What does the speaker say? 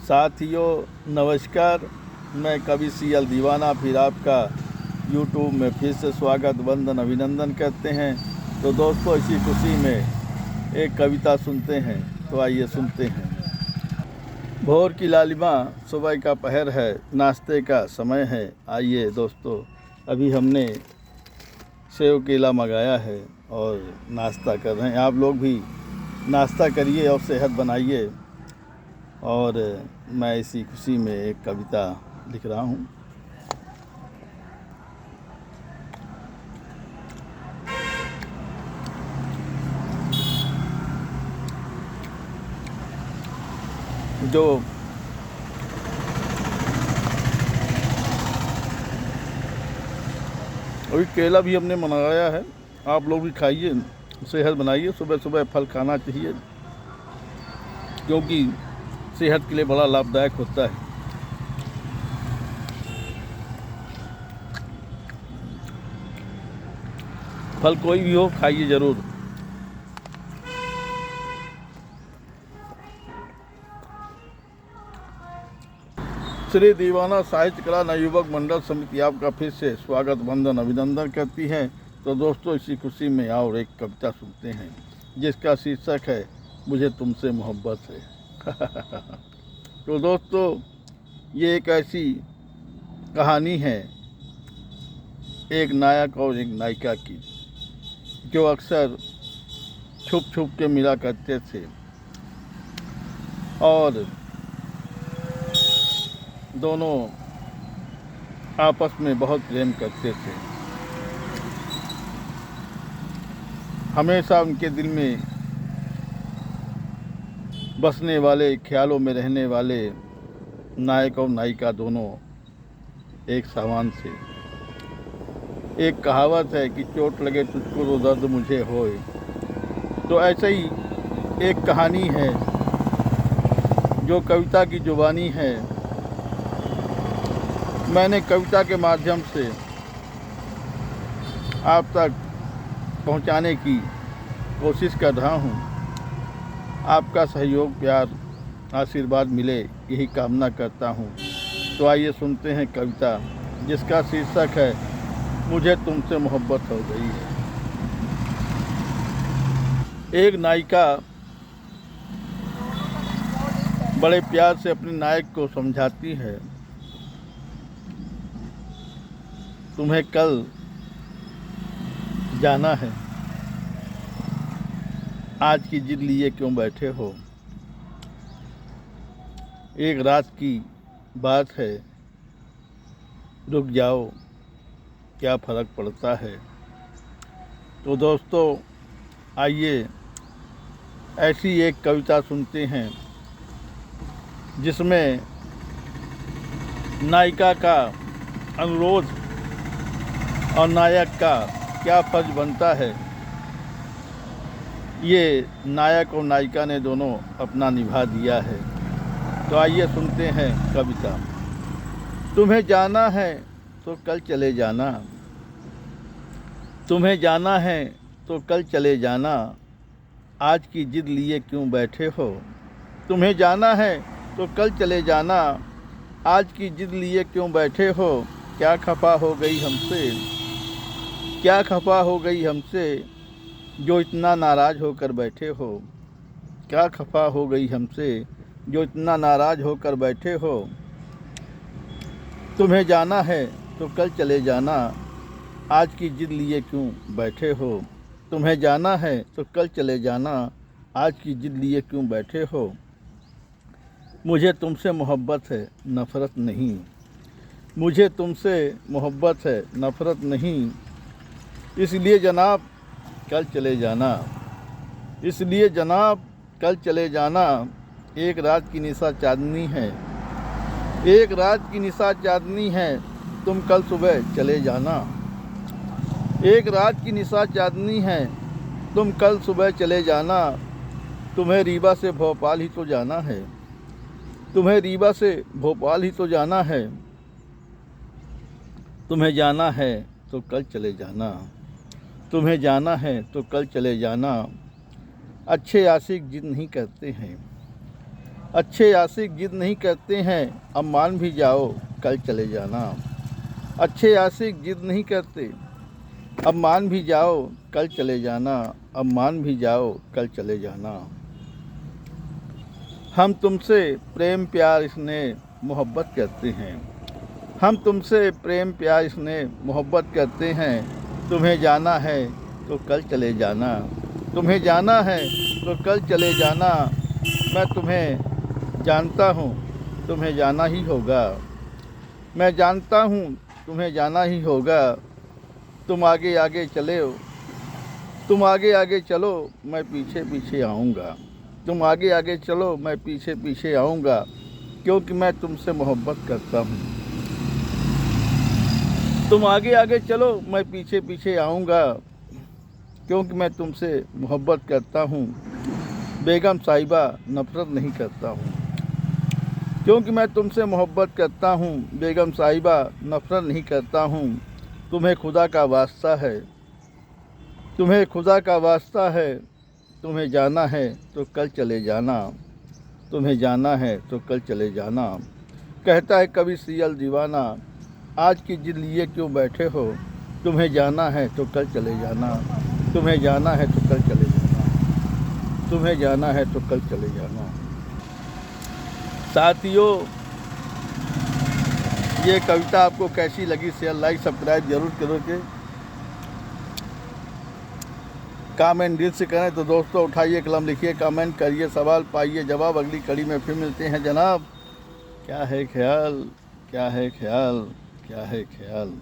साथियों नमस्कार, मैं कवि सीएल दीवाना फिर आपका यूट्यूब में फिर से स्वागत वंदन अभिनंदन करते हैं। तो दोस्तों, इसी खुशी में एक कविता सुनते हैं। तो आइए सुनते हैं। भोर की लालिमा सुबह का पहर है, नाश्ते का समय है। आइए दोस्तों, अभी हमने सेव केला मंगाया है और नाश्ता कर रहे हैं। आप लोग भी नाश्ता करिए और सेहत बनाइए। और मैं इसी खुशी में एक कविता लिख रहा हूँ। जो अभी केला भी हमने मंगाया है, आप लोग भी खाइए, सेहत बनाइए। सुबह सुबह फल खाना चाहिए क्योंकि सेहत के लिए बड़ा लाभदायक होता है। फल कोई भी हो, खाइए ज़रूर। श्री दीवाना साहित्य कला नवयुवक मंडल समिति आपका फिर से स्वागत वंदन अभिनंदन करती है। तो दोस्तों, इसी खुशी में और एक कविता सुनते हैं जिसका शीर्षक है मुझे तुमसे मोहब्बत है। तो दोस्तों, ये एक ऐसी कहानी है एक नायक और एक नायिका की, जो अक्सर छुप छुप के मिला करते थे और दोनों आपस में बहुत प्रेम करते थे। हमेशा उनके दिल में बसने वाले, ख्यालों में रहने वाले नायक और नायिका दोनों एक समान थे। एक कहावत है कि चोट लगे तुझको तो दर्द मुझे होए। तो ऐसे ही एक कहानी है जो कविता की जुबानी है। मैंने कविता के माध्यम से आप तक पहुंचाने की कोशिश कर रहा हूं। आपका सहयोग, प्यार, आशीर्वाद मिले, यही कामना करता हूं। तो आइए सुनते हैं कविता जिसका शीर्षक है मुझे तुमसे मोहब्बत हो गई है। एक नायिका बड़े प्यार से अपने नायक को समझाती है, तुम्हें कल जाना है, आज की जिद लिए क्यों बैठे हो। एक रात की बात है, रुक जाओ, क्या फ़र्क पड़ता है। तो दोस्तों, आइए ऐसी एक कविता सुनते हैं जिसमें नायिका का अनुरोध और नायक का क्या फर्ज बनता है, ये नायक और नायिका ने दोनों अपना निभा दिया है। तो आइए सुनते हैं कविता। तुम्हें जाना है तो कल चले जाना, तुम्हें जाना है तो कल चले जाना, आज की जिद लिए क्यों बैठे हो। तुम्हें जाना है तो कल चले जाना, आज की जिद लिए क्यों बैठे हो। क्या खफा हो गई हमसे, क्या खफा हो गई हमसे, जो इतना नाराज़ होकर बैठे हो। क्या खफा हो गई हमसे, जो इतना नाराज़ होकर बैठे हो। तुम्हें जाना है तो कल चले जाना, आज की जिद लिए क्यों बैठे हो। तुम्हें जाना है तो कल चले जाना, आज की जिद लिए क्यों बैठे हो। मुझे तुमसे मोहब्बत है, नफ़रत नहीं, मुझे तुमसे मोहब्बत है, नफ़रत नहीं। इसलिए जनाब कल चले जाना, इसलिए जनाब कल चले जाना। एक रात की निशा चांदनी है, एक रात की निशा चांदनी है, तुम कल सुबह चले जाना। एक रात की निशा चांदनी है, तुम कल सुबह चले जाना। तुम्हें रीवा से भोपाल ही तो जाना है, तुम्हें रीवा से भोपाल ही तो जाना है। तुम्हें जाना है तो कल चले जाना, तुम्हें जाना है तो कल चले जाना। अच्छे आशिक जिद नहीं करते हैं, अच्छे आशिक जिद नहीं करते हैं, अब मान भी जाओ कल चले जाना। अच्छे आशिक जिद नहीं करते, अब मान भी जाओ कल चले जाना। अब मान भी जाओ कल चले जाना। हम तुमसे प्रेम प्यार स्नेह मोहब्बत करते हैं। हम तुमसे प्रेम प्यार स्नेह मोहब्बत करते हैं। तुम्हें जाना है तो कल चले जाना। तुम्हें जाना है तो कल चले जाना। मैं तुम्हें जानता हूँ, तुम्हें जाना ही होगा। मैं जानता हूँ, तुम्हें जाना ही होगा। तुम आगे आगे चले हो, तुम आगे आगे चलो, मैं पीछे पीछे आऊँगा। तुम आगे आगे चलो, मैं पीछे पीछे आऊँगा, क्योंकि मैं तुमसे मोहब्बत करता हूँ। तुम आगे आगे चलो, मैं पीछे पीछे आऊँगा, क्योंकि मैं तुमसे मोहब्बत करता हूँ। बेगम साहिबा नफरत नहीं करता हूँ, क्योंकि मैं तुमसे मोहब्बत करता हूँ। बेगम साहिबा नफरत नहीं करता हूँ। तुम्हें खुदा का वास्ता है, तुम्हें खुदा का वास्ता है। तुम्हें जाना है तो कल चले जाना। तुम्हें जाना है तो कल चले जाना। कहता है कभी सियल दीवाना, आज की जिद लिए क्यों बैठे हो। तुम्हें जाना है तो कल चले जाना। तुम्हें जाना है तो कल चले जाना। तुम्हें जाना है तो कल चले जाना। साथियों, ये कविता आपको कैसी लगी, शेयर लाइक सब्सक्राइब जरूर करोगे। कमेंट दिल से करें तो दोस्तों उठाइए कलम, लिखिए, कमेंट करिए, सवाल पाइए जवाब। अगली कड़ी में फिर मिलते हैं जनाब। क्या है ख्याल, क्या है ख्याल, क्या है ख्याल।